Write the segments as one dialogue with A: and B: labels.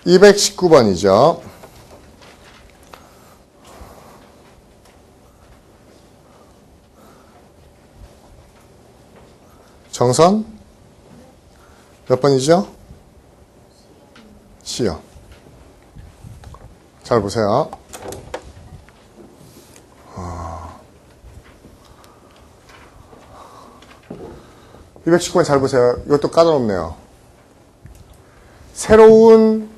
A: 219번이죠. 정선 몇 번이죠? C요. 잘 보세요. 219번 잘 보세요. 이것도 까다롭네요. 새로운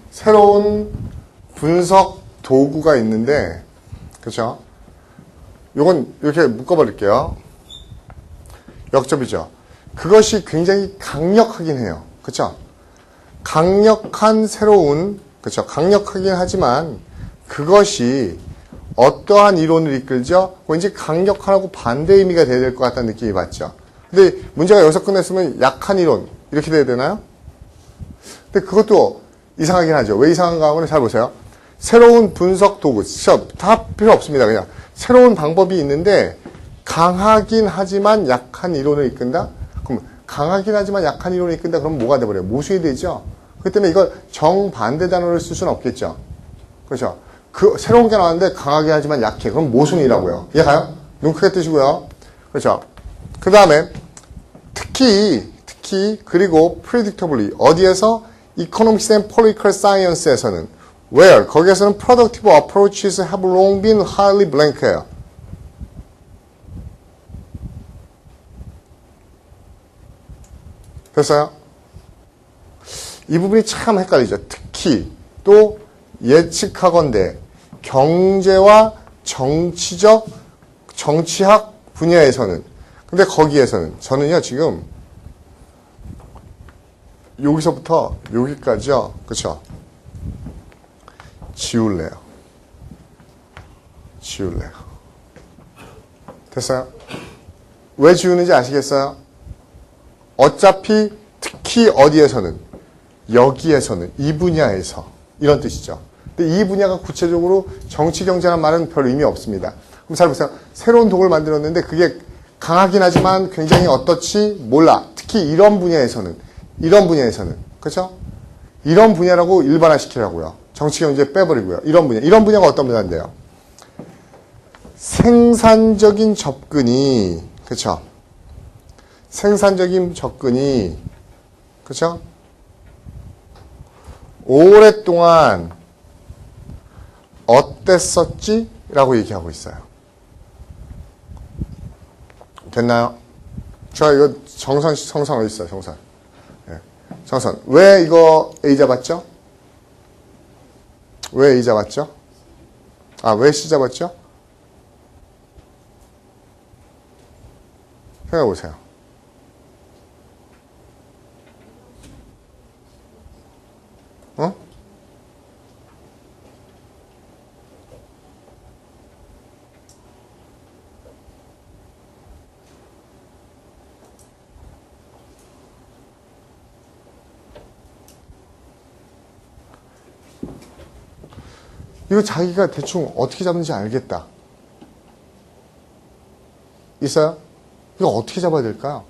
A: 분석 도구가 있는데, 그렇죠? 요건 이렇게 묶어버릴게요. 역접이죠. 그것이 굉장히 강력하긴 해요. 그렇죠? 강력한 새로운, 그렇죠? 강력하긴 하지만 그것이 어떠한 이론을 이끌죠? 왠지 강력하고 반대 의미가 돼야 될 것 같다는 느낌이 받죠. 근데 문제가 여기서 끝냈으면 약한 이론 이렇게 돼야 되나요? 근데 그것도 이상하긴 하죠. 왜 이상한가 하면 잘 보세요. 새로운 분석 도구, 다 필요 없습니다. 그냥 새로운 방법이 있는데 강하긴 하지만 약한 이론을 이끈다? 그럼 강하긴 하지만 약한 이론을 이끈다? 그럼 뭐가 돼버려요? 모순이 되죠. 그렇기 때문에 이걸 정반대 단어를 쓸 수는 없겠죠. 그렇죠? 그 새로운 게 나왔는데 강하게 하지만 약해. 그럼 모순이라고요. 이해가요? 눈 크게 뜨시고요. 그렇죠? 그 다음에 특히 그리고 predictably 어디에서 economics and political science에서는 where 거기에서는 productive approaches have long been highly blank해요. 됐어요? 이 부분이 참 헷갈리죠. 특히 또 예측하건대 경제와 정치학 분야에서는 근데 거기에서는 저는요 지금 여기서부터 여기까지요. 그쵸? 지울래요. 됐어요? 왜 지우는지 아시겠어요? 어차피 특히 어디에서는 여기에서는 이 분야에서 이런 뜻이죠. 근데 이 분야가 구체적으로 정치 경제라는 말은 별 의미 없습니다. 그럼 잘 보세요. 새로운 독을 만들었는데 그게 강하긴 하지만 굉장히 어떻지 몰라. 특히 이런 분야에서는 그렇죠? 이런 분야라고 일반화시키라고요. 정치 경제 빼버리고요. 이런 분야가 어떤 분야인데요? 생산적인 접근이 그렇죠? 생산적인 접근이 그렇죠? 오랫동안 어땠었지? 라고 얘기하고 있어요. 됐나요? 저 이거 정선 어디 있어요? 정선. 네. 정선. 왜 이거 A 잡았죠? 왜 A 잡았죠? 왜 C 잡았죠? 생각해보세요. 어? 이거 자기가 대충 어떻게 잡는지 알겠다. 있어요? 이거 어떻게 잡아야 될까요?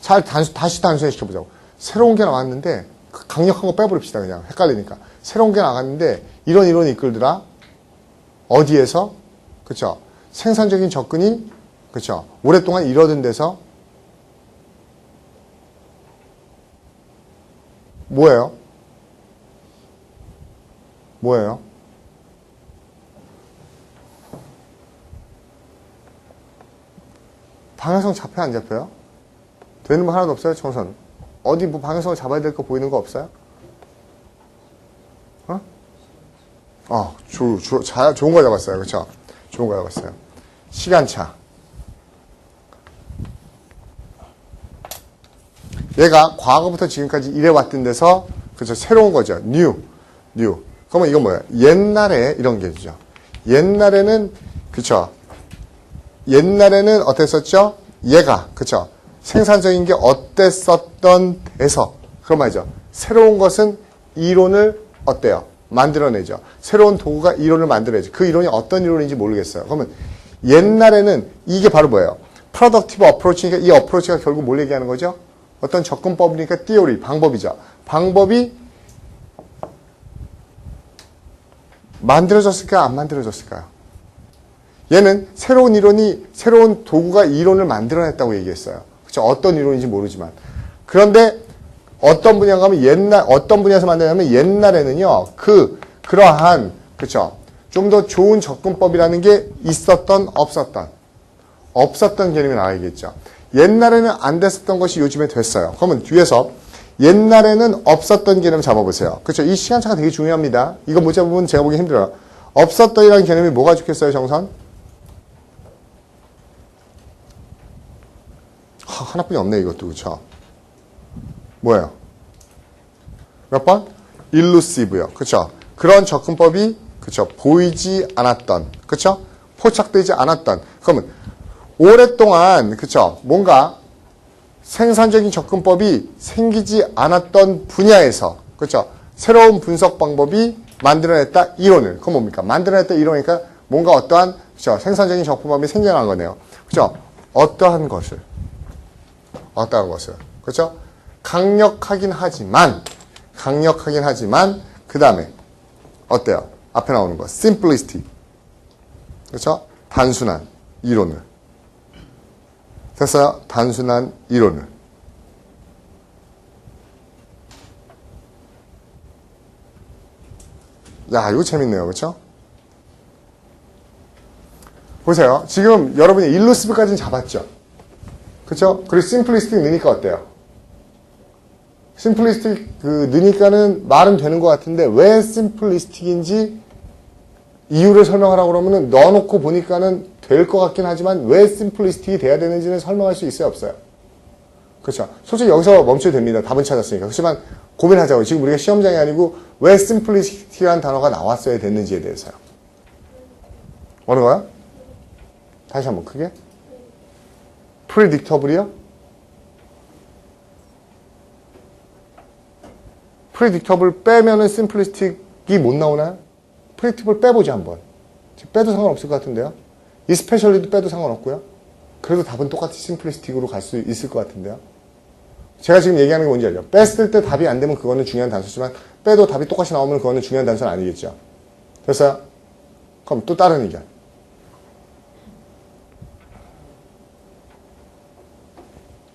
A: 다시 단순화시켜보자고. 새로운 게 나왔는데 강력한 거 빼버립시다. 그냥 헷갈리니까. 새로운 게 나갔는데 이런 이론이 이끌더라. 어디에서? 그쵸? 생산적인 접근이 그쵸? 오랫동안 이러던 데서 뭐예요? 방향성 잡혀요? 안 잡혀요? 되는 거 하나도 없어요? 정선. 어디 뭐 방향성을 잡아야 될 거 보이는 거 없어요? 좋은 거 잡았어요. 그렇죠? 좋은 거 잡았어요. 시간차. 얘가 과거부터 지금까지 이래왔던 데서 그렇죠? 새로운 거죠. new. 그러면 이건 뭐예요? 옛날에 이런 게 있죠. 옛날에는 그렇죠? 옛날에는 어땠었죠? 얘가 그렇죠? 생산적인 게 어땠었던 데서 그런 말이죠. 새로운 것은 이론을 어때요? 만들어내죠. 새로운 도구가 이론을 만들어내죠. 그 이론이 어떤 이론인지 모르겠어요. 그러면 옛날에는 이게 바로 뭐예요? productive approach니까 이 approach가 결국 뭘 얘기하는 거죠? 어떤 접근법이니까 theory, 방법이죠. 방법이 만들어졌을까요? 안 만들어졌을까요? 얘는 새로운 이론이, 새로운 도구가 이론을 만들어냈다고 얘기했어요. 그렇죠? 어떤 이론인지 모르지만. 그런데 어떤 분야가 하면 어떤 분야에서 만드냐면 옛날에는요, 그러한, 그렇죠? 좀 더 좋은 접근법이라는 게 없었던 개념이 나와야겠죠. 옛날에는 안 됐었던 것이 요즘에 됐어요. 그러면 뒤에서 옛날에는 없었던 개념 잡아보세요. 그렇죠? 이 시간차가 되게 중요합니다. 이거 못 잡으면 제가 보기 힘들어요. 없었던이라는 개념이 뭐가 좋겠어요, 정선? 하나뿐이 없네, 이것도. 그렇죠? 뭐예요? 몇 번? 일루시브요. 그렇죠? 그런 접근법이 그렇죠? 보이지 않았던, 그렇죠? 포착되지 않았던. 그러면 오랫동안 그렇죠? 뭔가 생산적인 접근법이 생기지 않았던 분야에서 그렇죠? 새로운 분석 방법이 만들어냈다 이론을. 그건 뭡니까? 만들어냈다 이론이니까 뭔가 어떠한 그렇죠? 생산적인 접근법이 생겨난 거네요. 그렇죠? 어떠한 것을 그렇죠? 강력하긴 하지만 그 다음에 어때요? 앞에 나오는 거 simplistic 그렇죠? 단순한 이론을 됐어요? 단순한 이론을 야 이거 재밌네요. 그렇죠? 보세요. 지금 여러분이 일루시브까지는 잡았죠? 그렇죠? 그리고 심플리스틱 느니까 어때요? 심플리스틱 느니까는 말은 되는 것 같은데 왜 심플리스틱인지 이유를 설명하라고 그러면은 넣어놓고 보니까는 될 것 같긴 하지만 왜 심플리스틱이 돼야 되는지는 설명할 수 있어요, 없어요? 그렇죠? 솔직히 여기서 멈춰도 됩니다. 답은 찾았으니까. 그렇지만 고민하자고요. 지금 우리가 시험장이 아니고 왜 심플리스틱이라는 단어가 나왔어야 됐는지에 대해서요. 어느 거야? 다시 한번 크게. predictable이요? predictable 빼면은 simplistic이 못 나오나요? predictable 빼보자 한번. 빼도 상관없을 것 같은데요. especially도 빼도 상관없고요. 그래도 답은 똑같이 simplistic으로 갈 수 있을 것 같은데요. 제가 지금 얘기하는 게 뭔지 알죠? 뺐을 때 답이 안 되면 그거는 중요한 단서지만 빼도 답이 똑같이 나오면 그거는 중요한 단서는 아니겠죠. 됐어요? 그럼 또 다른 의견.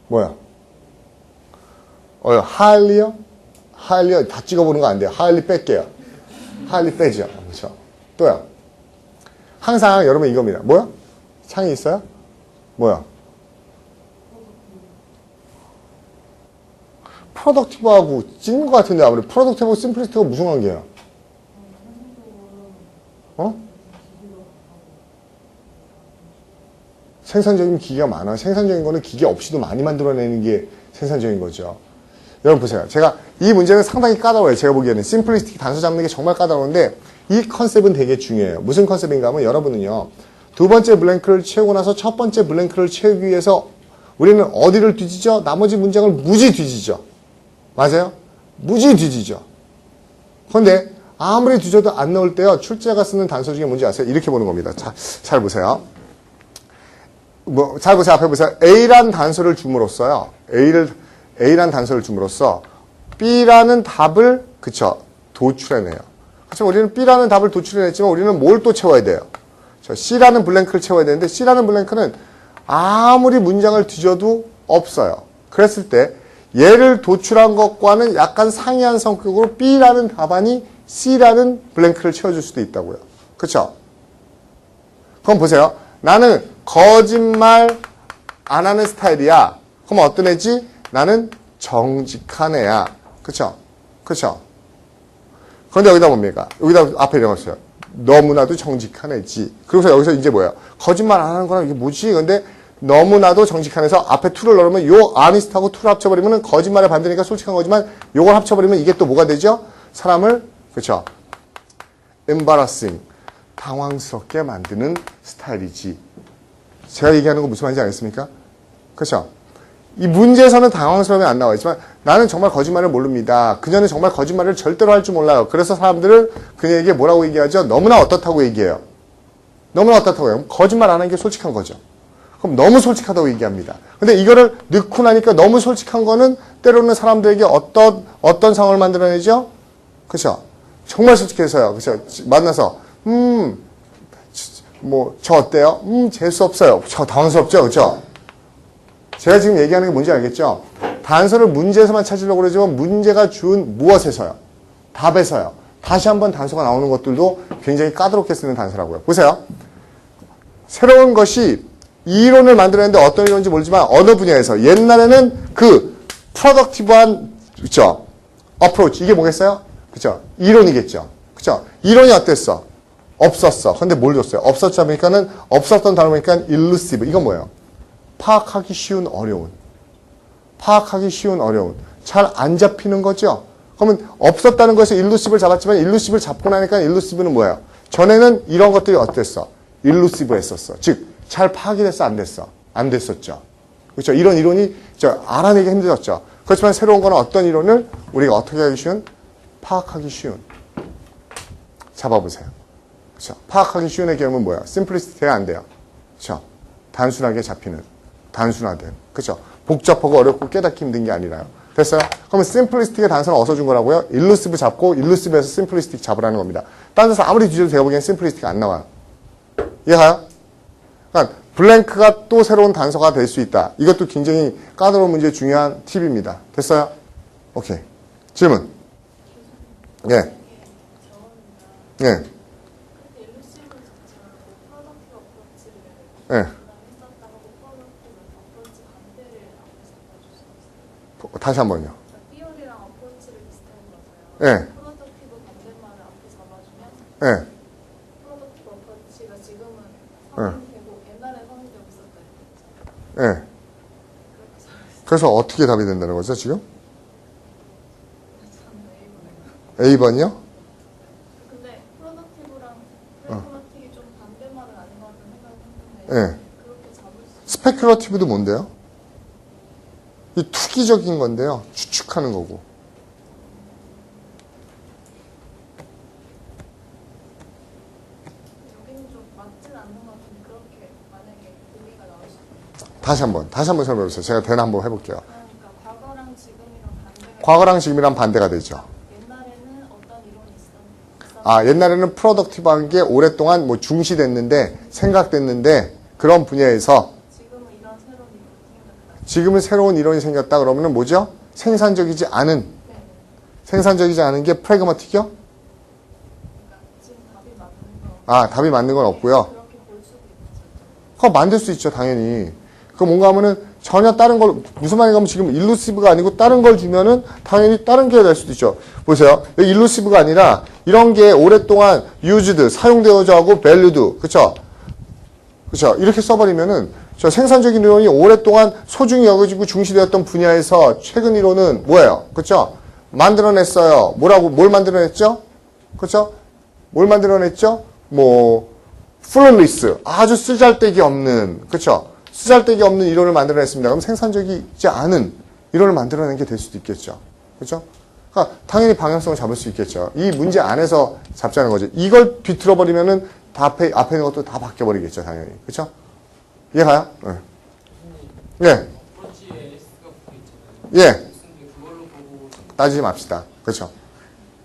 A: 뭐야? highly요? highly 다 찍어보는 거 안 돼요. highly 뺄게요. highly 빼죠. 그렇죠? 또요. 항상 여러분 이겁니다. 뭐야? 창이 있어요? 뭐야? 프로덕티브하고 찍는 것 같은데 아무래도 프로덕티브하고 심플리스틱하고 무슨 관계예요? 생산적인 기계가 많아. 생산적인 거는 기계 없이도 많이 만들어내는 게 생산적인 거죠. 여러분 보세요. 제가 이 문제는 상당히 까다로워요. 제가 보기에는 심플리스틱 단서 잡는 게 정말 까다로운데 이 컨셉은 되게 중요해요. 무슨 컨셉인가 하면 여러분은요. 두 번째 블랭크를 채우고 나서 첫 번째 블랭크를 채우기 위해서 우리는 어디를 뒤지죠? 나머지 문장을 무지 뒤지죠. 맞아요? 무지 뒤지죠. 그런데 아무리 뒤져도 안 나올 때요. 출제자가 쓰는 단서 중에 뭔지 아세요? 이렇게 보는 겁니다. 자, 잘 보세요. 잘 보세요. 앞에 보세요. A란 단서를 줌으로써요. A란 단서를 줌으로써 B라는 답을 그쵸 도출해내요. 그렇지만 우리는 B라는 답을 도출해냈지만 우리는 뭘 또 채워야 돼요? C라는 블랭크를 채워야 되는데 C라는 블랭크는 아무리 문장을 뒤져도 없어요. 그랬을 때 얘를 도출한 것과는 약간 상이한 성격으로 B라는 답안이 C라는 블랭크를 채워줄 수도 있다고요. 그렇죠? 그럼 보세요. 나는 거짓말 안 하는 스타일이야. 그럼 어떤 애지? 나는 정직한 애야. 그쵸? 그쵸? 그런데 여기다 뭡니까? 여기다 앞에 적었어요. 너무나도 정직한 애지. 그래서 여기서 이제 뭐예요? 거짓말 안 하는 거랑 이게 뭐지? 근데 너무나도 정직한 애서 앞에 to를 넣으면 요 honest하고 to를 합쳐버리면 거짓말의 반대니까 솔직한 거지만 요걸 합쳐버리면 이게 또 뭐가 되죠? 사람을, 그쵸? embarrassing. 당황스럽게 만드는 스타일이지. 제가 얘기하는 거 무슨 말인지 알겠습니까? 그렇죠? 이 문제에서는 당황스러움이 안 나와 있지만 나는 정말 거짓말을 모릅니다. 그녀는 정말 거짓말을 절대로 할 줄 몰라요. 그래서 사람들은 그녀에게 뭐라고 얘기하죠? 너무나 어떻다고 얘기해요. 너무나 어떻다고 해요. 거짓말 안 하는 게 솔직한 거죠. 그럼 너무 솔직하다고 얘기합니다. 근데 이거를 넣고 나니까 너무 솔직한 거는 때로는 사람들에게 어떤 상황을 만들어내죠? 그렇죠? 정말 솔직해서요. 그쵸? 만나서, 저 어때요? 재수 없어요. 저 당황스럽죠? 그쵸? 제가 지금 얘기하는 게 뭔지 알겠죠? 단서를 문제에서만 찾으려고 그러지만 문제가 준 무엇에서요? 답에서요. 다시 한번 단서가 나오는 것들도 굉장히 까다롭게 쓰는 단서라고요. 보세요. 새로운 것이 이 이론을 만들었는데 어떤 이론인지 모르지만 어느 분야에서 옛날에는 그 프로덕티브한 그쵸? 어프로치 이게 뭐겠어요? 그쵸? 이론이겠죠. 그쵸? 이론이 어땠어? 없었어. 근데 뭘 줬어요? 없었자 보니까는 없었던 단어 보니까 일루시브. 이건 뭐예요? 파악하기 쉬운 어려운. 파악하기 쉬운 어려운. 잘 안 잡히는 거죠. 그러면 없었다는 것에서 일루시브를 잡았지만 일루시브를 잡고 나니까 일루시브는 뭐예요? 전에는 이런 것들이 어땠어? 일루시브 했었어. 즉, 잘 파악이 됐어? 안 됐어? 안 됐었죠. 그렇죠? 이런 이론이 알아내기 힘들었죠. 그렇지만 새로운 거는 어떤 이론을 우리가 어떻게 하기 쉬운? 파악하기 쉬운. 잡아보세요. 그렇죠? 파악하기 쉬운의 개념은 뭐예요? 심플리스티 돼야 안 돼요. 그렇죠? 단순하게 잡히는. 단순하든. 그렇죠? 복잡하고 어렵고 깨닫기 힘든 게 아니라요. 됐어요? 그러면 심플리스틱의 단서는 어디서 준 거라고요? 일루시브 잡고 일루시브에서 심플리스틱 잡으라는 겁니다. 딴 데서 아무리 뒤져도 제가 보기엔 심플리스틱 안 나와요. 이해가요? 그러니까 블랭크가 또 새로운 단서가 될 수 있다. 이것도 굉장히 까다로운 문제의 중요한 팁입니다. 됐어요? 오케이. 질문. 예. 예. 예. 다시 한 번요.
B: 띠어리랑 어프로치를 비슷한 거죠.
A: 예.
B: 프로덕티브 반대말을 앞에 잡아주면
A: 예.
B: 프로덕티브 어프로치가 지금은
A: 예.
B: 성인되고 옛날에 성인되고 있었다.
A: 예. 그래서 어떻게 답이 된다는 거죠, 지금? A번이요?
B: 근데 프로덕티브랑 스페큘러티브가 좀 반대말은 아닌 것 같은 생각을 했는데
A: 예.
B: 그렇게 잡을 수
A: 스페큘러티브도 뭔데요? 이 투기적인 건데요. 추측하는 거고.
B: 여기는 좀 맞진 않는 것 같은데 그렇게 만약에 의미가 나올 수 있어요.
A: 다시 한번 설명해 보세요. 제가 대화 한번 해볼게요.
B: 그러니까 과거랑 지금이랑 반대가
A: 과거랑 지금이랑 반대가 되죠.
B: 옛날에는 어떤 이론이 있었는데
A: 옛날에는 프로덕티브한 게 오랫동안 뭐 중시됐는데, 생각됐는데, 그런 분야에서 지금은 새로운 이론이 생겼다 그러면은 뭐죠? 생산적이지 않은.
B: 네.
A: 생산적이지 않은 게 프래그마틱이요?
B: 그러니까 지금 답이 맞는 거
A: 답이 맞는 건 없고요.
B: 그렇게 볼 수도 있죠.
A: 그거 만들 수 있죠, 당연히. 그거 뭔가 하면은 전혀 다른 걸, 무슨 말인가 하면 지금 일루시브가 아니고 다른 걸 주면은 당연히 다른 게 될 수도 있죠. 보세요. 여기 일루시브가 아니라 이런 게 오랫동안 used, 사용되어져 하고 valued, 그쵸? 그쵸? 이렇게 써버리면은 저 생산적인 이론이 오랫동안 소중히 여겨지고 중시되었던 분야에서 최근 이론은 뭐예요? 그쵸? 만들어냈어요. 뭘 만들어냈죠? 그쵸? 뭘 만들어냈죠? 플루리스. 아주 쓰잘데기 없는, 그쵸? 쓰잘데기 없는 이론을 만들어냈습니다. 그럼 생산적이지 않은 이론을 만들어낸 게 될 수도 있겠죠. 그쵸? 그러니까 당연히 방향성을 잡을 수 있겠죠. 이 문제 안에서 잡자는 거죠. 이걸 비틀어버리면은 앞에 있는 것도 다 바뀌어버리겠죠, 당연히. 그쵸? 이해가요? 예. 예. 따지지 맙시다. 그렇죠?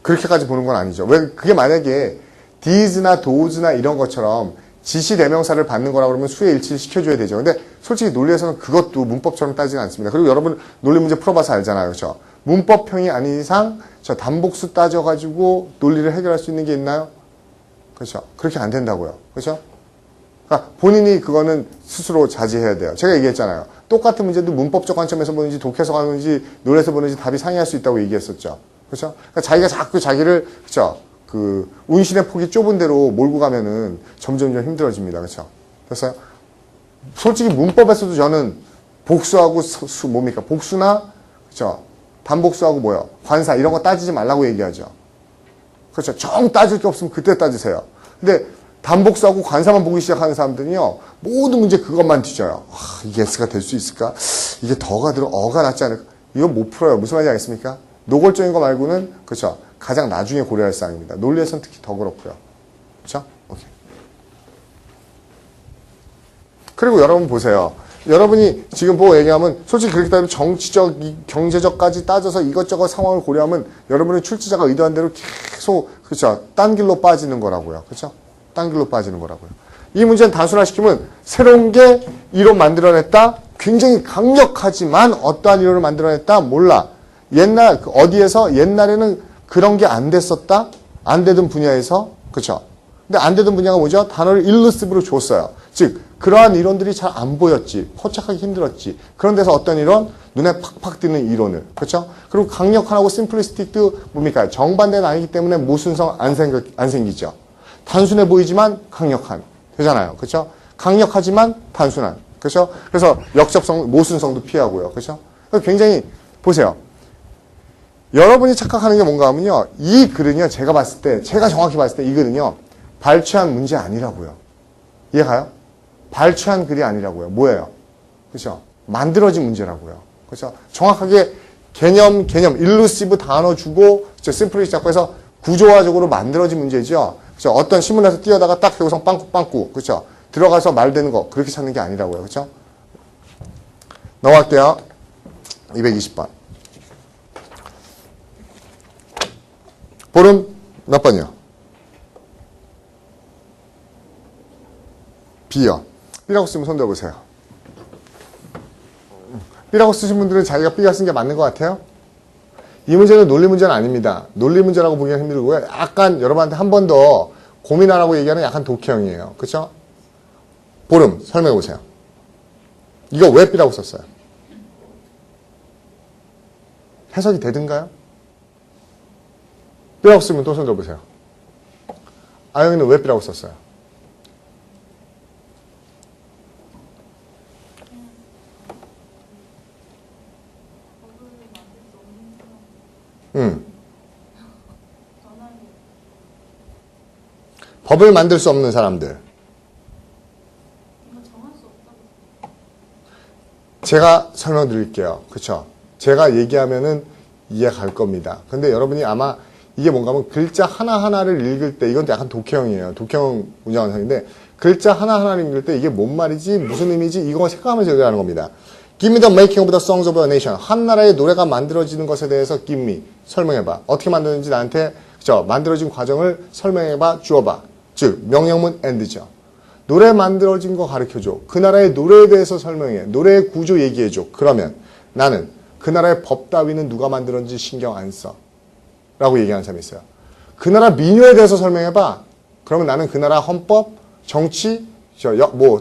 A: 그렇게까지 보는 건 아니죠. 왜 그게 만약에 does나 does나 이런 것처럼 지시 대명사를 받는 거라 그러면 수의 일치를 시켜줘야 되죠. 근데 솔직히 논리에서는 그것도 문법처럼 따지는 않습니다. 그리고 여러분 논리 문제 풀어봐서 알잖아요. 그렇죠? 문법형이 아닌 이상 저 단복수 따져가지고 논리를 해결할 수 있는 게 있나요? 그렇죠? 그렇게 안 된다고요. 그렇죠? 그러니까 본인이 그거는 스스로 자제해야 돼요. 제가 얘기했잖아요. 똑같은 문제도 문법적 관점에서 보는지 독해서 가는지 논리에서 보는지 답이 상이할 수 있다고 얘기했었죠. 그렇죠? 그러니까 자기가 자꾸 자기를 그렇죠? 그 운신의 폭이 좁은 대로 몰고 가면은 점점점 힘들어집니다. 그렇죠? 됐어요? 솔직히 문법에서도 저는 복수하고 뭡니까? 복수나 그렇죠? 단복수하고 뭐요? 관사 이런 거 따지지 말라고 얘기하죠. 그렇죠? 정 따질 게 없으면 그때 따지세요. 근데 단복수하고 관사만 보기 시작하는 사람들은요, 모든 문제 그것만 뒤져요. 이게 S가 될 수 있을까? 이게 더가 들어, 어가 낫지 않을까? 이거 못 풀어요. 무슨 말인지 알겠습니까? 노골적인 거 말고는, 그렇죠. 가장 나중에 고려할 사항입니다. 논리에서는 특히 더 그렇고요. 그렇죠? 오케이. 그리고 여러분 보세요. 여러분이 지금 보고 얘기하면 솔직히 그렇게 따지면 정치적, 경제적까지 따져서 이것저것 상황을 고려하면 여러분의 출제자가 의도한 대로 계속 그렇죠. 딴 길로 빠지는 거라고요. 그렇죠? 딴 길로 빠지는 거라고요. 이 문제는 단순화시키면 새로운 게 이론 만들어냈다. 굉장히 강력하지만 어떠한 이론을 만들어냈다. 몰라. 옛날 어디에서 옛날에는 그런 게 안 됐었다. 안 되던 분야에서 그렇죠. 근데 안 되던 분야가 뭐죠? 단어를 일루시브로 줬어요. 즉 그러한 이론들이 잘 안 보였지. 포착하기 힘들었지. 그런 데서 어떤 이론? 눈에 팍팍 띄는 이론을. 그렇죠? 그리고 강력하고 심플리스틱도 뭡니까? 정반대는 아니기 때문에 모순성 안 생기죠. 단순해 보이지만 강력한. 되잖아요. 그렇죠? 강력하지만 단순한. 그렇죠? 그래서 역접성, 모순성도 피하고요. 그렇죠? 굉장히 보세요. 여러분이 착각하는 게 뭔가 하면요. 이 글은요. 제가 봤을 때, 제가 정확히 봤을 때 이 글은요. 발췌한 문제 아니라고요. 이해가요? 발췌한 글이 아니라고요. 뭐예요? 그렇죠? 만들어진 문제라고요. 그렇죠? 정확하게 개념, 일루시브 단어 주고, 그렇죠? 심플리시 잡고 해서 구조화적으로 만들어진 문제죠. 그렇죠? 어떤 신문에서 뛰어다가 딱 여기서 빵꾸, 그렇죠? 들어가서 말되는 거 그렇게 찾는 게 아니라고요. 그렇죠? 넘어갈게요. 220번. 보름 몇 번이요? B요. B라고 쓰면 손 들어보세요. B라고 쓰신 분들은 자기가 B가 쓴 게 맞는 것 같아요? 이 문제는 논리 문제는 아닙니다. 논리 문제라고 보기는 힘들고요. 약간 여러분한테 한 번 더 고민하라고 얘기하는 약간 독해형이에요. 그렇죠? 보름 설명해 보세요. 이거 왜 B라고 썼어요? 해석이 되든가요? B라고 쓰면 또 손 들어보세요. 아영이는 왜 B라고 썼어요? 법을 만들 수 없는 사람들. 제가 설명드릴게요. 그쵸? 제가 얘기하면은 이해 갈 겁니다. 근데 여러분이 아마 이게 뭔가 하면 글자 하나하나를 읽을 때, 이건 약간 독해형이에요. 독해형 문장 완성인데, 글자 하나하나를 읽을 때 이게 뭔 말이지, 무슨 의미지, 이거 생각하면서 얘기하는 겁니다. Give me the making of the songs of a nation. 한 나라의 노래가 만들어지는 것에 대해서 give me. 설명해봐. 어떻게 만드는지 나한테, 그쵸? 만들어진 과정을 설명해봐, 주어봐. 즉, 명령문 and죠. 노래 만들어진 거 가르쳐줘. 그 나라의 노래에 대해서 설명해. 노래의 구조 얘기해줘. 그러면 나는 그 나라의 법 따위는 누가 만들었는지 신경 안 써. 라고 얘기하는 사람이 있어요. 그 나라 민요에 대해서 설명해봐. 그러면 나는 그 나라 헌법, 정치,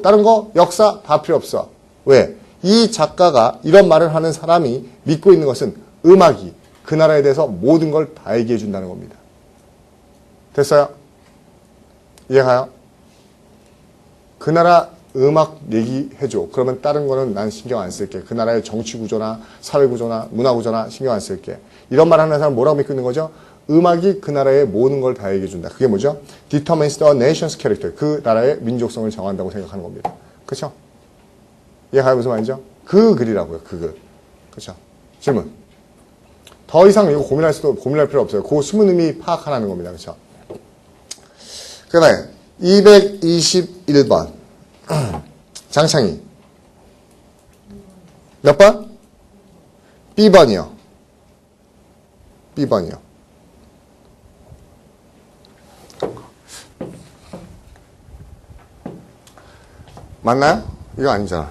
A: 다른 거, 역사 다 필요 없어. 왜? 이 작가가 이런 말을 하는 사람이 믿고 있는 것은 음악이 그 나라에 대해서 모든 걸 다 얘기해 준다는 겁니다. 됐어요? 이해가요? 그 나라 음악 얘기해줘. 그러면 다른 거는 난 신경 안 쓸게. 그 나라의 정치 구조나 사회 구조나 문화 구조나 신경 안 쓸게. 이런 말 하는 사람 뭐라고 믿고 있는 거죠? 음악이 그 나라의 모든 걸 다 얘기해 준다. 그게 뭐죠? Determines the nation's character. 그 나라의 민족성을 정한다고 생각하는 겁니다. 그렇죠? 이해가요? 무슨 말이죠? 그 글이라고요. 그 글. 그렇죠? 질문. 더 이상 이거 고민할 필요 없어요. 그 숨은 의미 파악하라는 겁니다. 그렇죠? 그 다음에 221번. 장창희. 몇 번? B번이요. B번이요. 맞나요? 이거 아니잖아.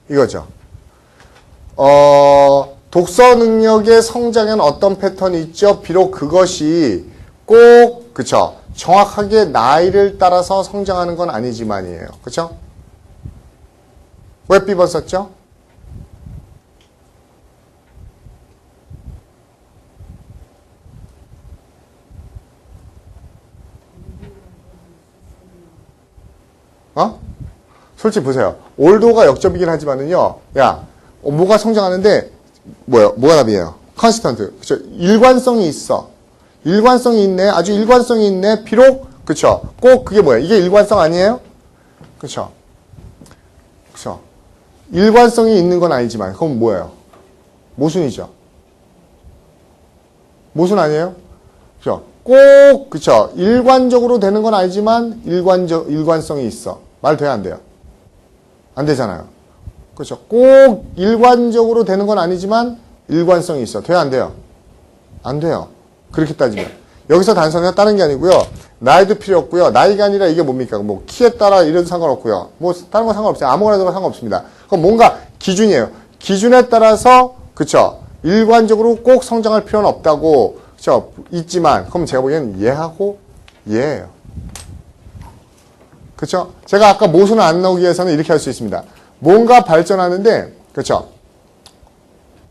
A: 이거죠. 독서 능력의 성장에는 어떤 패턴이 있죠? 비록 그것이 꼭, 그쵸? 정확하게 나이를 따라서 성장하는 건 아니지만이에요. 그쵸? 왜 B번 썼죠? 솔직히 보세요. 올도가 역접이긴 하지만은요, 뭐가 성장하는데, 뭐가 답이에요? 컨스턴트. 그쵸? 일관성이 있어. 일관성이 있네. 아주 일관성이 있네. 비록, 그쵸? 꼭 그게 뭐예요? 이게 일관성 아니에요? 그쵸? 그쵸? 일관성이 있는 건 아니지만, 그건 뭐예요? 모순이죠. 모순 아니에요? 그쵸? 꼭, 그쵸? 일관적으로 되는 건 아니지만, 일관성이 있어. 말 돼야 안 돼요? 안 되잖아요. 그렇죠. 꼭 일관적으로 되는 건 아니지만 일관성이 있어. 돼요, 안 돼요? 안 돼요. 그렇게 따지면. 여기서 단서는 다른 게 아니고요. 나이도 필요 없고요. 나이가 아니라 이게 뭡니까? 뭐 키에 따라 이래도 상관없고요. 뭐 다른 건 상관없어요. 아무거나 해도 상관없습니다. 그럼 뭔가 기준이에요. 기준에 따라서 그쵸? 일관적으로 꼭 성장할 필요는 없다고 그쵸? 있지만 그럼 제가 보기에는 얘하고 얘예요. 그쵸? 제가 아까 모순을 안 나오기 위해서는 이렇게 할 수 있습니다. 뭔가 발전하는데 그쵸?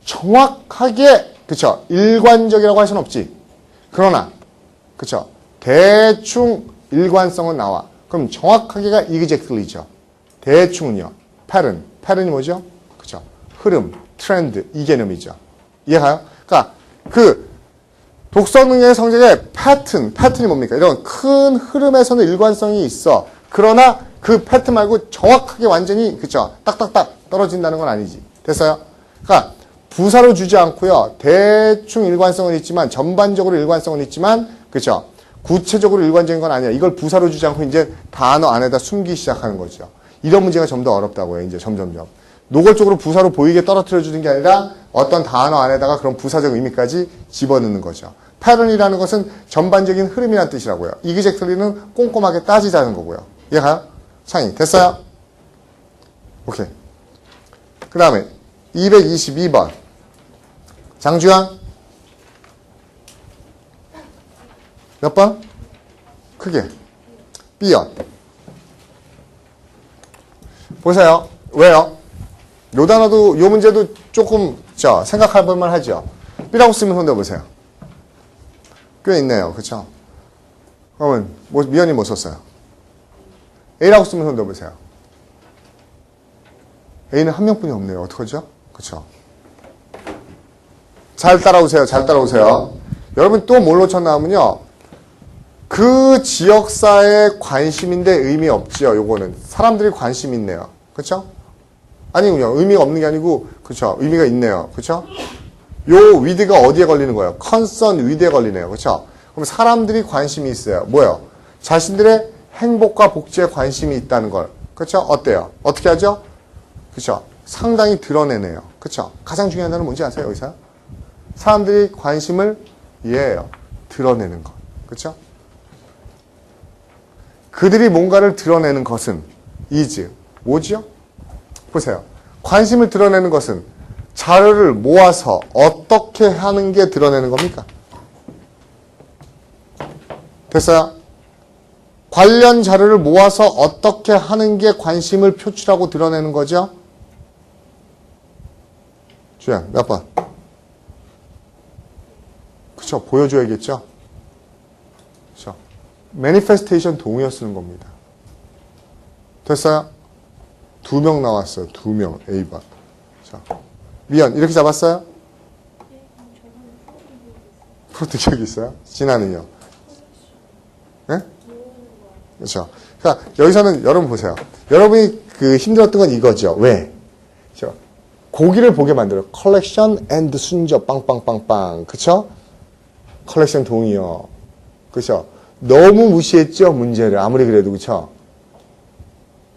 A: 정확하게 그쵸? 일관적이라고 할 수는 없지. 그러나 그쵸? 대충 일관성은 나와. 그럼 정확하게가 exactly죠. 대충은요. pattern이 뭐죠? 그쵸? 흐름, 트렌드 이 개념이죠. 이해가요? 그러니까 그 독서 능력의 성적의 패턴이 뭡니까? 이런 큰 흐름에서는 일관성이 있어. 그러나 그 패턴 말고 정확하게 완전히 그쵸? 딱딱딱 떨어진다는 건 아니지. 됐어요? 그러니까 부사로 주지 않고요. 대충 일관성은 있지만 전반적으로 일관성은 있지만 그쵸? 구체적으로 일관적인 건 아니야. 이걸 부사로 주지 않고 이제 단어 안에다 숨기 시작하는 거죠. 이런 문제가 좀 더 어렵다고요. 이제 점점점. 노골적으로 부사로 보이게 떨어뜨려 주는 게 아니라 어떤 단어 안에다가 그런 부사적 의미까지 집어넣는 거죠. 패턴이라는 것은 전반적인 흐름이라는 뜻이라고요. 이그젝트리는 꼼꼼하게 따지자는 거고요. 이해가요? 창이 됐어요? 오케이. 그 다음에 222번 장주환 몇 번? 크게 B열 보세요. 왜요? 요 단어도 요 문제도 조금 생각할 볼만 하죠. B라고 쓰면 손 대보세요. 꽤 있네요. 그쵸? 그러면 미연이 뭐 썼어요? A라고 쓰면 손 대보세요. A는 한 명뿐이 없네요. 어떡하죠? 그쵸? 잘 따라오세요. 잘 따라오세요. 여러분 또 뭘 놓쳤나면요. 그 지역사에 관심인데 의미 없지요. 요거는 사람들이 관심 있네요. 그쵸? 아니군요. 의미가 없는 게 아니고 그쵸? 의미가 있네요. 그쵸? 요 위드가 어디에 걸리는 거예요? 컨선 위드에 걸리네요. 그쵸? 그럼 사람들이 관심이 있어요. 뭐예요? 자신들의 행복과 복지에 관심이 있다는 걸. 그쵸? 어때요? 어떻게 하죠? 그쵸? 상당히 드러내네요. 그쵸? 가장 중요한 단어는 뭔지 아세요? 여기서? 사람들이 관심을 이해해요. 드러내는 것. 그쵸? 그들이 뭔가를 드러내는 것은 is. 뭐지요? 보세요. 관심을 드러내는 것은 자료를 모아서 어떻게 하는 게 드러내는 겁니까? 됐어요? 관련 자료를 모아서 어떻게 하는 게 관심을 표출하고 드러내는 거죠? 주연, 몇 번? 그쵸, 보여줘야겠죠? 그쵸. 매니페스테이션 동의어 쓰는 겁니다. 됐어요? 2명 나왔어요. 2명, A번. 자, 미연, 이렇게 잡았어요? 프로트 기억이 있어요? 진아는요? 네? 그렇죠. 그러니까 여기서는 여러분 보세요. 여러분이 그 힘들었던 건 이거죠. 왜? 그렇죠? 고기를 보게 만들어요. 컬렉션 앤드 순저 빵빵빵빵. 그렇죠? 컬렉션 동의어. 그렇죠? 너무 무시했죠, 문제를. 아무리 그래도. 그렇죠?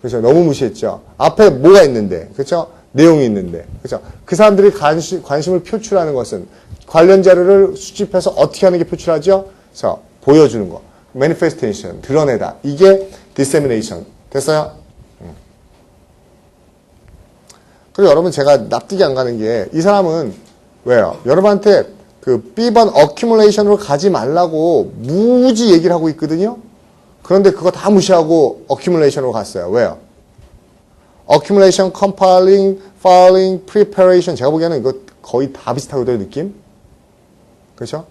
A: 그렇죠? 너무 무시했죠. 앞에 뭐가 있는데. 그렇죠? 내용이 있는데. 그렇죠? 그 사람들이 관심을 표출하는 것은 관련 자료를 수집해서 어떻게 하는 게 표출하죠? 그래서 보여주는 거. manifestation, 드러내다. 이게 dissemination. 됐어요? 그리고 여러분 제가 납득이 안 가는 게 이 사람은 왜요? 여러분한테 그 B번 accumulation으로 가지 말라고 무지 얘기를 하고 있거든요? 그런데 그거 다 무시하고 accumulation으로 갔어요. 왜요? accumulation, compiling, filing, preparation. 제가 보기에는 이거 거의 다 비슷하거든요, 느낌? 그렇죠?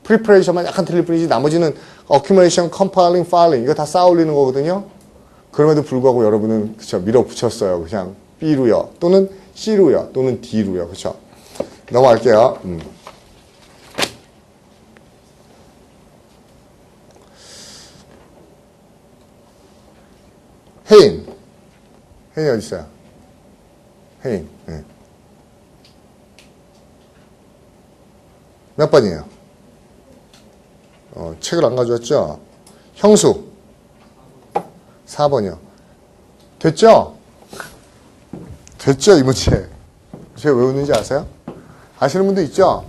A: preparation만 약간 틀릴 뿐이지 나머지는 accumulation, compiling, filing 이거 다 쌓아 올리는 거거든요. 그럼에도 불구하고 여러분은 그쵸 밀어붙였어요. 그냥 B로요. 또는 C로요. 또는 D로요. 그쵸? 넘어갈게요. 혜인. 혜인이 어디 있어요? 혜인. 네. 몇 번이에요? 책을 안 가져왔죠? 형수. 4번이요. 됐죠? 됐죠, 이 문제. 제가 왜 웃는지 아세요? 아시는 분도 있죠?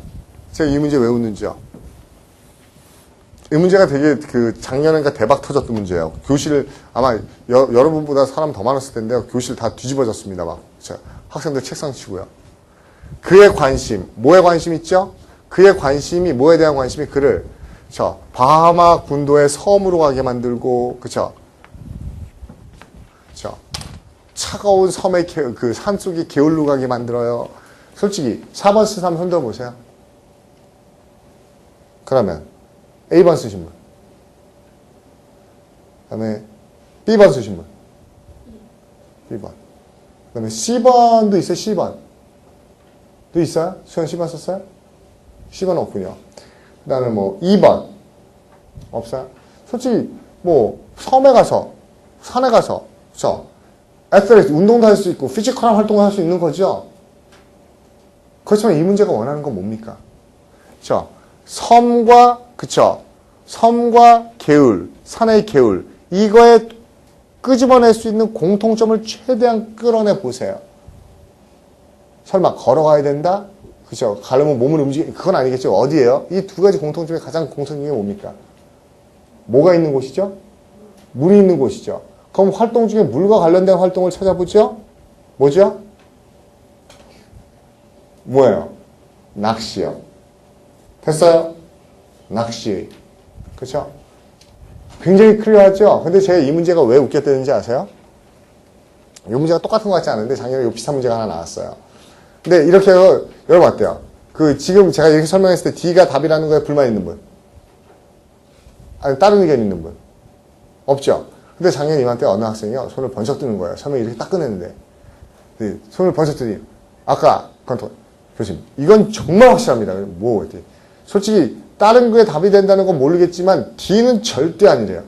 A: 제가 이 문제 왜 웃는지요? 이 문제가 되게 작년인가 대박 터졌던 문제예요. 교실 아마 여러분보다 사람 더 많았을 텐데요. 교실 다 뒤집어졌습니다. 막 학생들 책상 치고요. 그의 관심, 뭐에 관심 있죠? 그의 관심이 뭐에 대한 관심이 그를 바하마 군도의 섬으로 가게 만들고, 그쵸? 차가운 섬의 그 산속에 게을러 가게 만들어요. 솔직히 4번 쓰신 사람 손 들어보세요. 그러면 A번 쓰신 분, 그 다음에 B번 쓰신 분, B번, 그 다음에 C번도 있어요. C번 또 있어요? 수현 C번 썼어요? C번 없군요. 그 다음에 뭐 2번 없어요? 솔직히 뭐 섬에 가서 산에 가서 애틀레틱 운동도 할 수 있고 피지컬한 활동을 할 수 있는 거죠. 그렇지만 이 문제가 원하는 건 뭡니까? 섬과 섬과 게을, 산의 게을, 이거에 끄집어낼 수 있는 공통점을 최대한 끌어내 보세요. 설마 걸어가야 된다? 가려면 몸을 그건 아니겠죠. 어디예요? 이 두 가지 공통점의 가장 공통점이 뭡니까? 뭐가 있는 곳이죠? 물이 있는 곳이죠. 그럼 활동 중에 물과 관련된 활동을 찾아보죠? 뭐죠? 뭐예요? 낚시요. 됐어요? 낚시. 그쵸? 굉장히 클리어하죠? 근데 제가 이 문제가 왜 웃겼다는지 아세요? 이 문제가 똑같은 것 같지 않은데 작년에 비슷한 문제가 하나 나왔어요. 근데 이렇게 해서 여러분 어때요? 지금 제가 이렇게 설명했을 때 D가 답이라는 거에 불만 있는 분? 아니 다른 의견 있는 분? 없죠? 근데 작년 이맘때 어느 학생이요 손을 번쩍 드는 거예요. 설명 이렇게 딱 꺼냈는데 손을 번쩍 드니 아까 교수님 이건 정말 확실합니다. 뭐 어때? 솔직히 다른 거에 답이 된다는 건 모르겠지만 D는 절대 아니래요.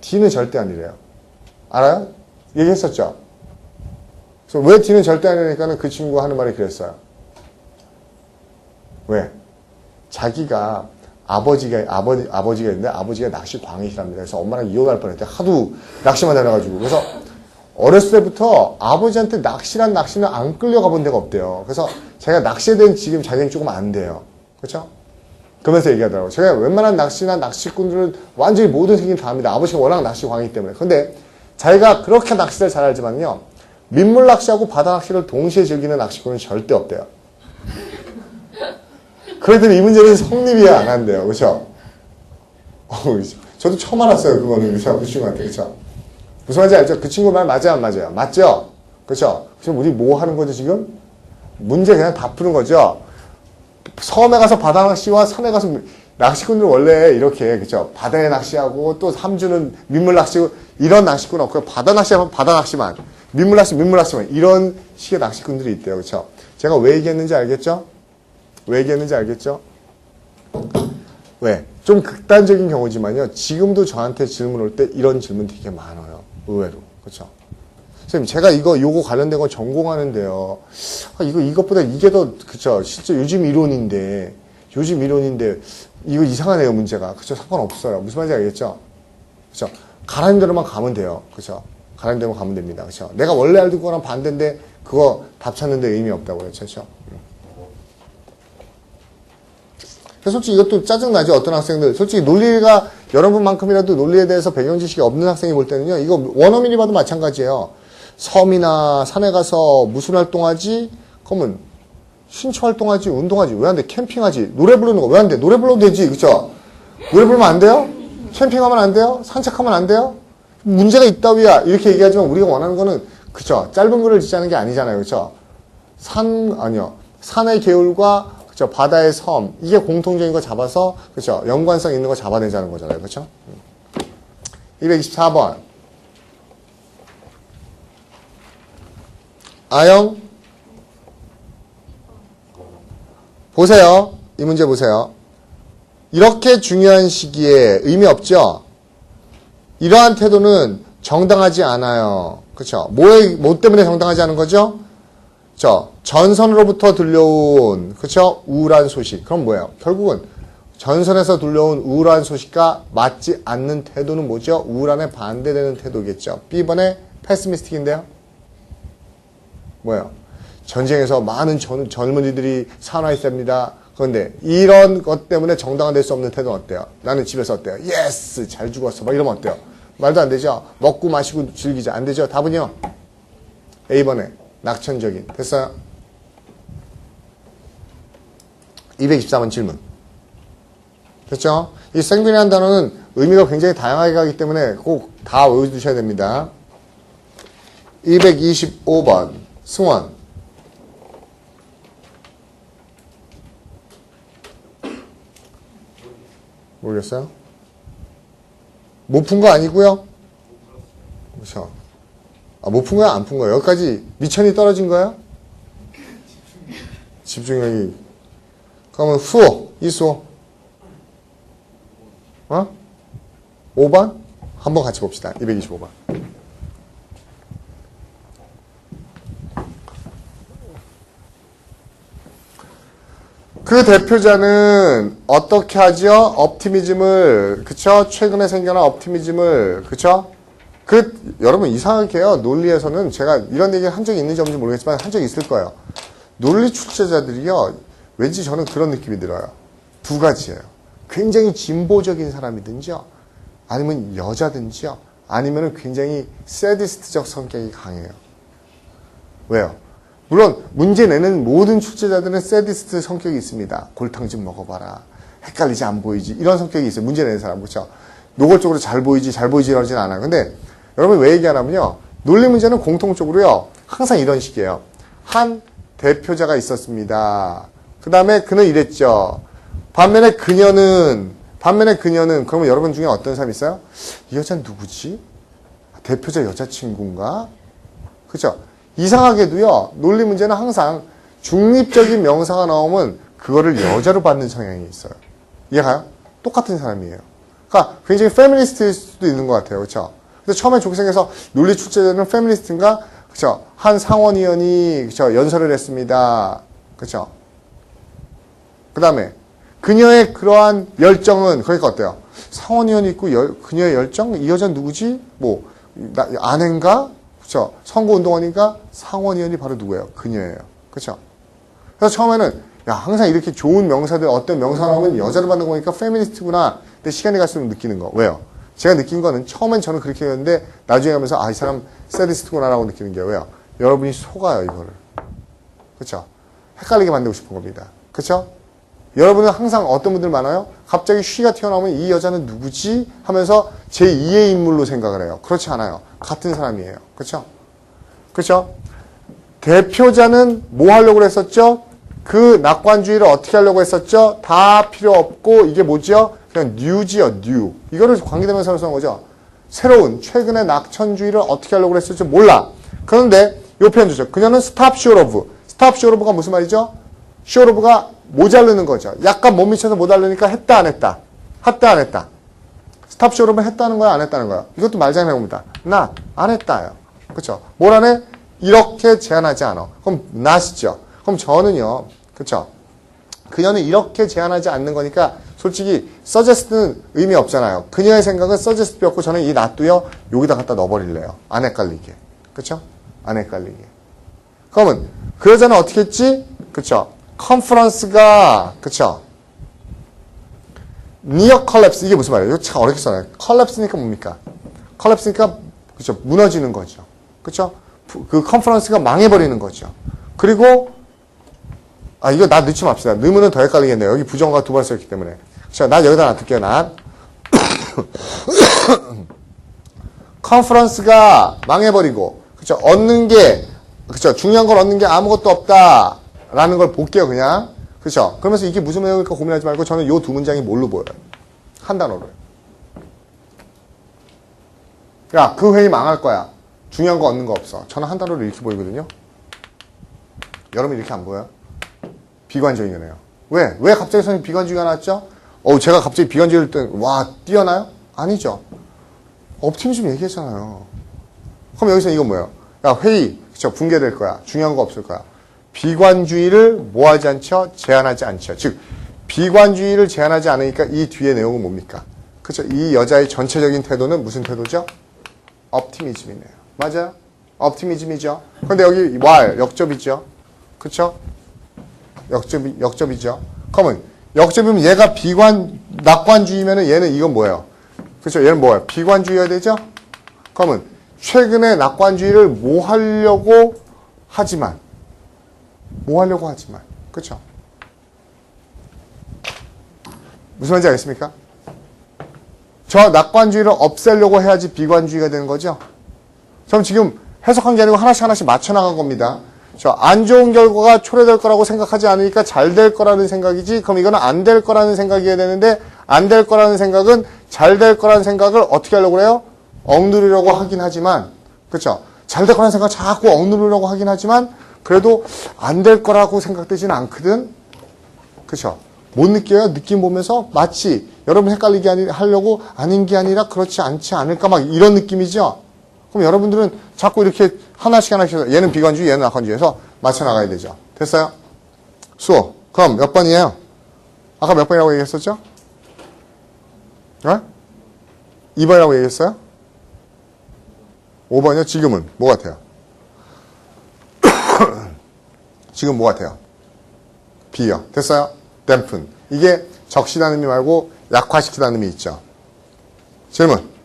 A: D는 절대 아니래요. 알아요? 얘기했었죠? 그래서 왜 D는 절대 아니니까는 그 친구가 하는 말이 그랬어요. 왜? 자기가 아버지가 있는데 아버지가 낚시 광이시랍니다. 그래서 엄마랑 이혼할 뻔했대. 하도 낚시만 해놔가지고. 그래서 어렸을 때부터 아버지한테 낚시는 안 끌려가 본 데가 없대요. 그래서 제가 낚시에 대한 지금 자기는 조금 안 돼요. 그렇죠? 그러면서 얘기하더라고요. 제가 웬만한 낚시꾼들은 완전히 모든 책임 다 합니다. 아버지가 워낙 낚시 광이기 때문에. 근데 자기가 그렇게 낚시를 잘 알지만요. 민물 낚시하고 바다 낚시를 동시에 즐기는 낚시꾼은 절대 없대요. 그랬더니 이 문제는 성립이 안 한대요. 그렇죠? 저도 처음 알았어요. 그거는 그 친구한테. 그렇죠? 무슨 말인지 알죠? 그 친구 말 맞아요? 안 맞아요? 맞죠? 그렇죠? 지금 우리 뭐 하는 거죠 지금? 문제 그냥 다 푸는 거죠? 섬에 가서 바다 낚시와 산에 가서 낚시꾼들 원래 이렇게 그렇죠? 바다에 낚시하고 또 3주는 민물 낚시고 이런 낚시꾼 없고요. 바다 낚시하면 바다 낚시만, 민물 낚시만 이런 식의 낚시꾼들이 있대요. 그렇죠? 제가 왜 얘기했는지 알겠죠? 왜? 좀 극단적인 경우지만요. 지금도 저한테 질문 올 때 이런 질문 되게 많아요. 의외로. 그렇죠? 선생님, 제가 요거 관련된 거 전공하는데요. 이것보다 이게 더, 그쵸? 진짜 요즘 이론인데, 이거 이상하네요, 문제가. 그쵸? 상관없어요. 무슨 말인지 알겠죠? 그쵸? 가라는 대로만 가면 돼요. 그쵸? 가라는 대로만 가면 됩니다. 그쵸? 내가 원래 알던 거랑 반대인데, 그거 답 찾는데 의미 없다고 그랬죠. 그쵸? 솔직히 이것도 짜증나죠. 어떤 학생들. 솔직히 논리가 여러분만큼이라도 논리에 대해서 배경 지식이 없는 학생이 볼 때는요. 이거 원어민이 봐도 마찬가지예요. 섬이나 산에 가서 무슨 활동하지? 그러면 신체 활동하지? 운동하지? 왜 안 돼? 캠핑하지? 노래 부르는 거 왜 안 돼? 노래 불러도 되지. 그쵸? 노래 부르면 안 돼요? 캠핑하면 안 돼요? 산책하면 안 돼요? 문제가 있다위야. 이렇게 얘기하지만 우리가 원하는 거는 그쵸? 짧은 글을 짓자는 게 아니잖아요. 그쵸? 산의 계율과 그쵸? 바다의 섬. 이게 공통적인 거 잡아서, 그쵸? 연관성 있는 거 잡아내자는 거잖아요. 그쵸? 224번. 아영. 보세요. 이 문제 보세요. 이렇게 중요한 시기에 의미 없죠? 이러한 태도는 정당하지 않아요. 그쵸? 뭐 때문에 정당하지 않은 거죠? 전선으로부터 들려온, 그쵸? 우울한 소식. 그럼 뭐예요? 결국은 전선에서 들려온 우울한 소식과 맞지 않는 태도는 뭐죠? 우울함에 반대되는 태도겠죠. B번에 패시미스틱인데요. 뭐예요? 전쟁에서 많은 젊은이들이 사나이셉니다. 그런데 이런 것 때문에 정당화될 수 없는 태도는 어때요? 나는 집에서 어때요? 예스! 잘 죽었어. 막 이러면 어때요? 말도 안 되죠? 먹고 마시고 즐기자. 안 되죠? 답은요? A번에 낙천적인. 됐어요? 224번 질문. 됐죠? 이 생존이라는 단어는 의미가 굉장히 다양하게 가기 때문에 꼭 다 외워두셔야 됩니다. 225번 승원. 모르겠어요? 못 푼 거 아니고요? 그렇죠. 아, 못 푼 거야? 안 푼 거야? 여기까지 미천이 떨어진 거야? 집중력이. 그러면 수호, 이수호. 어? 5번? 한번 같이 봅시다. 225번. 그 대표자는 어떻게 하죠? 업티미즘을, 그쵸? 최근에 생겨난 업티미즘을, 그쵸? 여러분 이상하게 해요. 논리에서는 제가 이런 얘기 한 적이 있는지 없는지 모르겠지만 한 적이 있을 거예요. 논리 출제자들이요. 왠지 저는 그런 느낌이 들어요. 두 가지예요. 굉장히 진보적인 사람이든지요. 아니면 여자든지요. 아니면 굉장히 세디스트적 성격이 강해요. 왜요? 물론 문제 내는 모든 출제자들은 세디스트 성격이 있습니다. 골탕 좀 먹어봐라. 헷갈리지 안 보이지. 이런 성격이 있어요. 문제 내는 사람. 그렇죠? 노골적으로 잘 보이지 이러진 않아요. 근데 여러분 왜 얘기하냐면요. 논리 문제는 공통적으로요. 항상 이런 식이에요. 한 대표자가 있었습니다. 그 다음에 그는 이랬죠. 반면에 그녀는 그러면 여러분 중에 어떤 사람이 있어요? 이 여자는 누구지? 대표자 여자친구인가? 그렇죠? 이상하게도요. 논리 문제는 항상 중립적인 명사가 나오면 그거를 여자로 받는 성향이 있어요. 이해가요? 똑같은 사람이에요. 그러니까 굉장히 페미니스트일 수도 있는 것 같아요. 그렇죠? 근데 처음에 조기생에서 논리 출제자는 페미니스트인가? 그렇죠? 한 상원의원이 그렇죠? 연설을 했습니다. 그렇죠? 그 다음에 그녀의 그러한 열정은 그러니까 어때요? 상원의원이 있고 그녀의 열정? 이 여자는 누구지? 뭐 아내인가? 그렇죠? 선거운동원인가? 상원의원이 바로 누구예요? 그녀예요. 그렇죠? 그래서 처음에는 야 항상 이렇게 좋은 명사들 어떤 명사 나오면 여자를 받는 거니까 페미니스트구나. 근데 시간이 갈수록 느끼는 거. 왜요? 제가 느낀 거는 처음엔 저는 그렇게 했는데 나중에 하면서 아 이 사람 세디스트구나라고 느끼는 게 왜요? 여러분이 속아요 이거를. 그렇죠? 헷갈리게 만들고 싶은 겁니다. 그렇죠? 여러분은 항상 어떤 분들 많아요? 갑자기 쉬가 튀어나오면 이 여자는 누구지? 하면서 제2의 인물로 생각을 해요. 그렇지 않아요. 같은 사람이에요. 그렇죠? 그렇죠? 대표자는 뭐 하려고 했었죠? 그 낙관주의를 어떻게 하려고 했었죠? 다 필요 없고 이게 뭐죠? 그냥 뉴지요, 뉴. 이거를 관계대명사로 쓰는 거죠. 새로운 최근의 낙천주의를 어떻게 하려고 했었죠? 몰라. 그런데 요 표현 주죠. 그녀는 스탑 쇼로브. 스탑 쇼로브가 무슨 말이죠? 쇼로브가 모자르는 거죠. 약간 못 미쳐서 모자르니까 했다 안 했다. 했다 안 했다. 스탑 쇼로브는 했다는 거야 안 했다는 거야. 이것도 말장난 옵니다. not 안 했다요. 그렇죠? 뭘 안 해? 이렇게 제한하지 않아. 그럼 not이죠. 그럼 저는요. 그렇죠? 그녀는 이렇게 제한하지 않는 거니까 솔직히 suggest는 의미 없잖아요. 그녀의 생각은 suggest였고 저는 이 not도요. 여기다 갖다 넣어버릴래요. 안 헷갈리게. 그렇죠? 안 헷갈리게. 그러면 그 여자는 어떻게 했지? 그렇죠? 컨퍼런스가 그쵸? near collapse 이게 무슨 말이에요? 이거 참 어렵게 써요. collapse니까 뭡니까? collapse니까 그쵸? 무너지는 거죠. 그쵸? 그 컨퍼런스가 망해버리는 거죠. 그리고 아 이거 나 넣지 맙시다. 넣으면 더 헷갈리겠네요. 여기 부정어가 두 번 썼기 때문에. 그쵸? 난 여기다 놔둘게요. 난 컨퍼런스가 망해버리고 그쵸? 얻는 게 그쵸? 중요한 걸 얻는 게 아무것도 없다. 라는 걸 볼게요, 그냥. 그렇죠? 그러면서 이게 무슨 내용일까 고민하지 말고 저는 이 두 문장이 뭘로 보여요? 한 단어로. 야, 그 회의 망할 거야. 중요한 거 얻는 거 없어. 저는 한 단어로 이렇게 보이거든요. 여러분 이렇게 안 보여요? 비관적인 거네요. 왜? 왜 갑자기 선생님 비관주의가 나왔죠? 제가 갑자기 비관주의를 때, 와, 뛰어나요? 아니죠. 옵티미즘 얘기했잖아요. 그럼 여기서 이건 뭐예요? 야, 회의, 그쵸? 붕괴될 거야. 중요한 거 없을 거야. 비관주의를 뭐 하지 않죠? 제한하지 않죠. 즉 비관주의를 제한하지 않으니까 이 뒤에 내용은 뭡니까? 그렇죠? 이 여자의 전체적인 태도는 무슨 태도죠? 옵티미즘이네요. 맞아요? optimism이죠. 근데 여기 while 역접이죠. 그쵸? 역접이죠. 그러면 역접이면 얘가 낙관주의면은 얘는 이건 뭐예요? 그쵸? 얘는 뭐예요? 비관주의여야 되죠? 그러면 최근에 낙관주의를 뭐 하려고 하지만. 그쵸? 무슨 말인지 알겠습니까? 저 낙관주의를 없애려고 해야지 비관주의가 되는 거죠? 그럼 지금 해석한 게 아니고 하나씩 맞춰나간 겁니다. 저 안 좋은 결과가 초래될 거라고 생각하지 않으니까 잘 될 거라는 생각이지, 그럼 이거는 안 될 거라는 생각이어야 되는데, 안 될 거라는 생각은 잘 될 거라는 생각을 어떻게 하려고 그래요? 억누르려고 하긴 하지만, 그쵸? 잘 될 거라는 생각 자꾸 억누르려고 하긴 하지만, 그래도 안 될 거라고 생각되지는 않거든? 그쵸? 못 느껴요? 느낌 보면서 마치 여러분 헷갈리게 하려고 아닌 게 아니라 그렇지 않지 않을까 막 이런 느낌이죠? 그럼 여러분들은 자꾸 이렇게 하나씩 얘는 비관주의, 얘는 낙관주의에서 맞춰 나가야 되죠. 됐어요? 수호. 그럼 몇 번이에요? 아까 몇 번이라고 얘기했었죠? 2번이라고 얘기했어요? 5번이요? 지금은 뭐 같아요? 지금 뭐 같아요? B요. 됐어요? dampen. 이게 적시다는 의미 말고 약화시키다는 의미 있죠. 질문.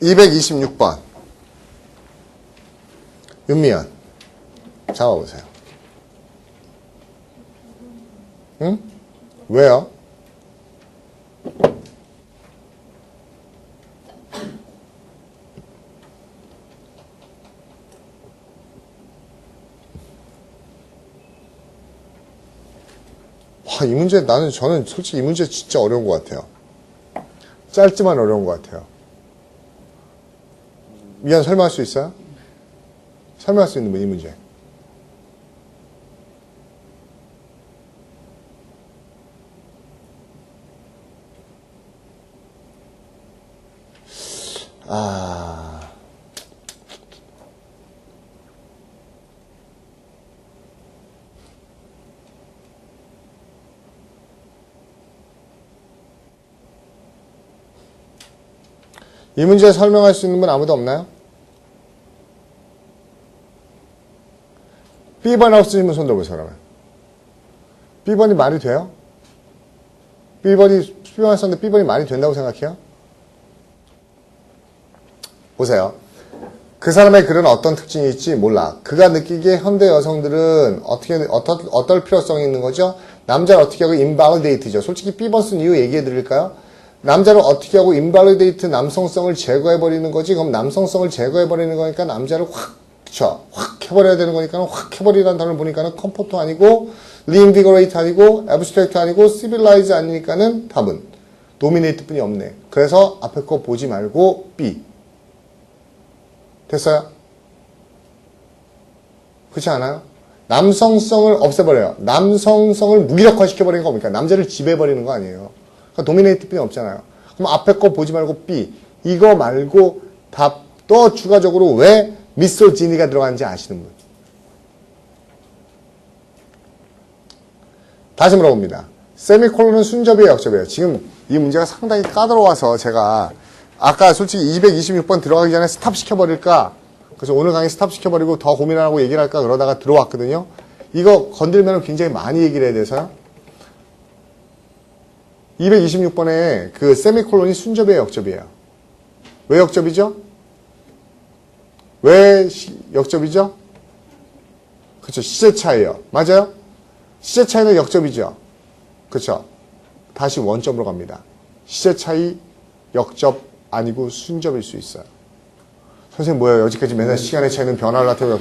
A: (226번) 윤미연 잡아보세요. 응? 왜요? 이 문제 저는 솔직히 이 문제 진짜 어려운 것 같아요. 짧지만 어려운 것 같아요. 미안, 설명할 수 있어요? 설명할 수 있는 분, 이 문제. 이 문제 설명할 수 있는 분 아무도 없나요? B번이라고 쓰시면 손 들어보세요, 그러면. B번이 말이 돼요? B번을 썼는데 B번이 말이 된다고 생각해요? 보세요. 그 사람의 글은 어떤 특징이 있지 몰라. 그가 느끼기에 현대 여성들은 어떨 필요성이 있는 거죠? 남자를 어떻게 하고 invalidate죠. 솔직히 B번 쓴 이유 얘기해 드릴까요? 남자를 어떻게 하고 invalidate 남성성을 제거해버리는 거지. 그럼 남성성을 제거해버리는 거니까 남자를 확 해버려야 되는 거니까 확 해버리라는 단어를 보니까는 comfort 아니고 reinvigorate 아니고 abstract 아니고 civilize 아니니까는 답은 dominate 뿐이 없네. 그래서 앞에 거 보지 말고 B. 됐어요? 그렇지 않아요? 남성성을 없애버려요. 남성성을 무기력화시켜버리는 거 뭡니까? 남자를 지배해버리는 거 아니에요. 그러니까 도미네이트 뿐이 없잖아요. 그럼 앞에 거 보지 말고 B. 이거 말고 답 또 추가적으로 왜 미소지니가 들어가는지 아시는 분? 다시 물어봅니다. 세미콜론은 순접이에요, 역접이에요? 지금 이 문제가 상당히 까다로워서 제가 아까 솔직히 226번 들어가기 전에 스탑 시켜버릴까? 그래서 오늘 강의 스탑 시켜버리고 더 고민 안 하고 얘기를 할까? 그러다가 들어왔거든요. 이거 건들면 굉장히 많이 얘기를 해야 돼서요. 226번에 그 세미콜론이 순접이에요, 역접이에요? 왜 역접이죠? 왜 역접이죠? 그렇죠. 시제 차이요. 맞아요? 시제 차이는 역접이죠. 그렇죠. 다시 원점으로 갑니다. 시제 차이 역접 아니고 순접일 수 있어요. 선생님 뭐예요? 여지까지 맨날 시간의 차이는 변화를 나타내고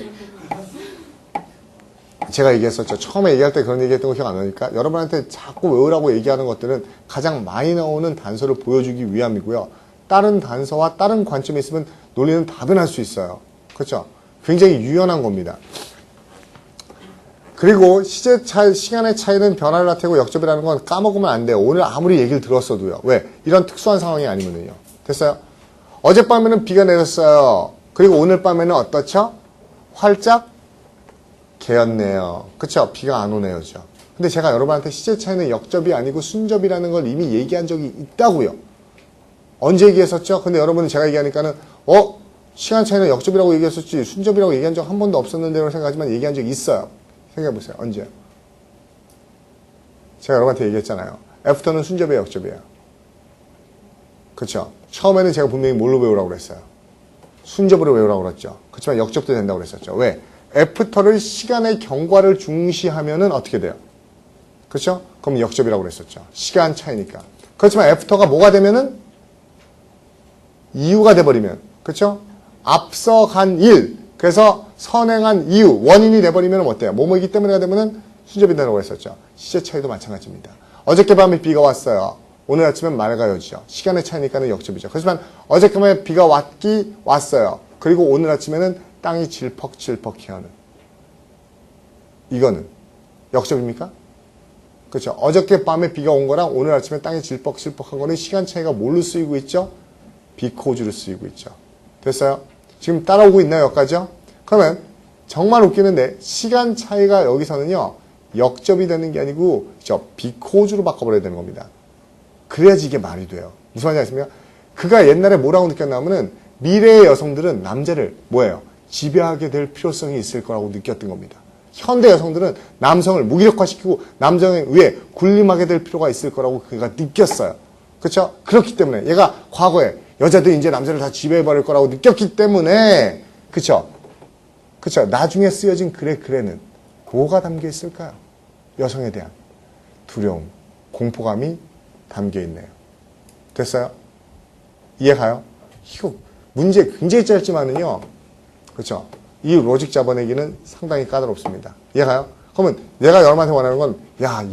A: 제가 얘기했었죠. 처음에 얘기할 때 그런 얘기했던 거 기억 안 나니까 여러분한테 자꾸 외우라고 얘기하는 것들은 가장 많이 나오는 단서를 보여주기 위함이고요. 다른 단서와 다른 관점이 있으면 논리는 다변할 수 있어요. 그렇죠? 굉장히 유연한 겁니다. 그리고 시간의 차이는 변화를 나타내고 역접이라는 건 까먹으면 안 돼요. 오늘 아무리 얘기를 들었어도요. 왜? 이런 특수한 상황이 아니면요. 됐어요? 어젯밤에는 비가 내렸어요. 그리고 오늘 밤에는 어떻죠? 활짝 개었네요. 그쵸? 비가 안 오네요. 죠 근데 제가 여러분한테 시제 차이는 역접이 아니고 순접이라는 걸 이미 얘기한 적이 있다고요. 언제 얘기했었죠? 근데 여러분은 제가 얘기하니까는 시간 차이는 역접이라고 얘기했었지 순접이라고 얘기한 적 한 번도 없었는데 라고 생각하지만 얘기한 적이 있어요. 생각해보세요. 언제요? 제가 여러분한테 얘기했잖아요. 애프터는 순접이에요, 역접이에요? 그쵸? 처음에는 제가 분명히 뭘로 외우라고 그랬어요? 순접으로 외우라고 그랬죠. 그렇지만 역접도 된다고 그랬었죠. 왜? 애프터를 시간의 경과를 중시하면은 어떻게 돼요? 그렇죠? 그럼 역접이라고 그랬었죠. 시간 차이니까. 그렇지만 애프터가 뭐가 되면은 이유가 돼버리면, 그렇죠? 앞서간 일, 그래서 선행한 이유, 원인이 돼버리면 어때요? 뭐뭐이기 때문에가 되면은 순접이 된다고 했었죠. 시제 차이도 마찬가지입니다. 어저께 밤에 비가 왔어요. 오늘 아침엔 맑아요죠. 시간의 차이니까는 역접이죠. 그렇지만 어저께 비가 왔어요. 그리고 오늘 아침에는 땅이 질퍽질퍽해 하는. 이거는 역접입니까? 그렇죠. 어저께 밤에 비가 온 거랑 오늘 아침에 땅이 질퍽질퍽한 거는 시간 차이가 뭘로 쓰이고 있죠? 비코즈로 쓰이고 있죠. 됐어요? 지금 따라오고 있나요? 여기까지요? 그러면 정말 웃기는데 시간 차이가 여기서는요. 역접이 되는 게 아니고 비코즈로 바꿔버려야 되는 겁니다. 그래야지 이게 말이 돼요. 무슨 말인지 아십니까? 그가 옛날에 뭐라고 느꼈냐면은 미래의 여성들은 남자를 뭐예요? 지배하게 될 필요성이 있을 거라고 느꼈던 겁니다. 현대 여성들은 남성을 무기력화시키고 남성에 의해 군림하게 될 필요가 있을 거라고 그가 느꼈어요. 그렇죠? 그렇기 때문에 얘가 과거에 여자들이 이제 남자를 다 지배해버릴 거라고 느꼈기 때문에 그렇죠? 그렇죠? 나중에 쓰여진 그래는 뭐가 담겨 있을까요? 여성에 대한 두려움, 공포감이 담겨 있네요. 됐어요? 이해가요? 이거 문제 굉장히 짧지만은요. 그렇죠? 이 로직 잡아내기는 상당히 까다롭습니다. 이해가요? 그러면 내가 여러분한테 원하는 건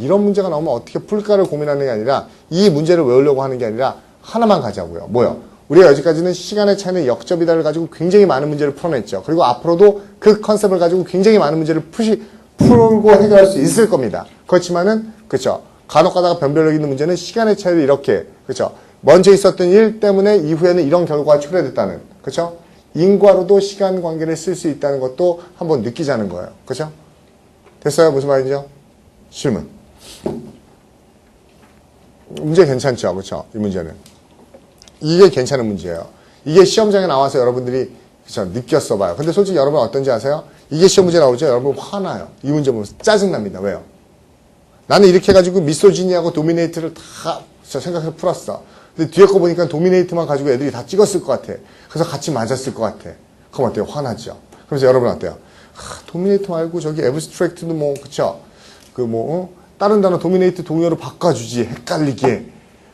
A: 이런 문제가 나오면 어떻게 풀까를 고민하는 게 아니라 이 문제를 외우려고 하는 게 아니라 하나만 가자고요. 뭐요? 우리가 여기까지는 시간의 차이는 역접이다를 가지고 굉장히 많은 문제를 풀어냈죠. 그리고 앞으로도 그 컨셉을 가지고 굉장히 많은 문제를 풀고 해결할 수 있을 겁니다. 그렇지만은 그렇죠. 간혹 가다가 변별력 있는 문제는 시간의 차이를 이렇게 그렇죠. 먼저 있었던 일 때문에 이후에는 이런 결과가 초래됐다는 그렇죠. 인과로도 시간 관계를 쓸 수 있다는 것도 한번 느끼자는 거예요. 그렇죠? 됐어요? 무슨 말이죠? 질문. 문제 괜찮죠? 그렇죠? 이 문제는. 이게 괜찮은 문제예요. 이게 시험장에 나와서 여러분들이 그렇죠? 느꼈어 봐요. 근데 솔직히 여러분 어떤지 아세요? 이게 시험 문제 나오죠? 여러분 화나요. 이 문제 보면서 짜증납니다. 왜요? 나는 이렇게 해가지고 미소지니하고 도미네이트를 다 생각해서 풀었어. 근데 뒤에 거 보니까 도미네이트만 가지고 애들이 다 찍었을 것 같아. 그래서 같이 맞았을 것 같아. 그럼 어때요? 화나죠? 그래서 여러분 어때요? 도미네이트 말고 저기 애브스트랙트도 뭐, 그쵸? 다른 단어 도미네이트 동요로 바꿔주지. 헷갈리게.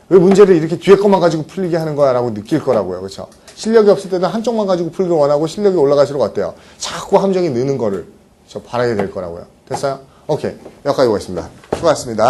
A: 왜 문제를 이렇게 뒤에 것만 가지고 풀리게 하는 거야? 라고 느낄 거라고요. 그쵸? 실력이 없을 때는 한쪽만 가지고 풀길 원하고 실력이 올라갈수록 어때요? 자꾸 함정이 느는 거를 바라게 될 거라고요. 됐어요? 오케이. 여기까지 오겠습니다. 수고하셨습니다.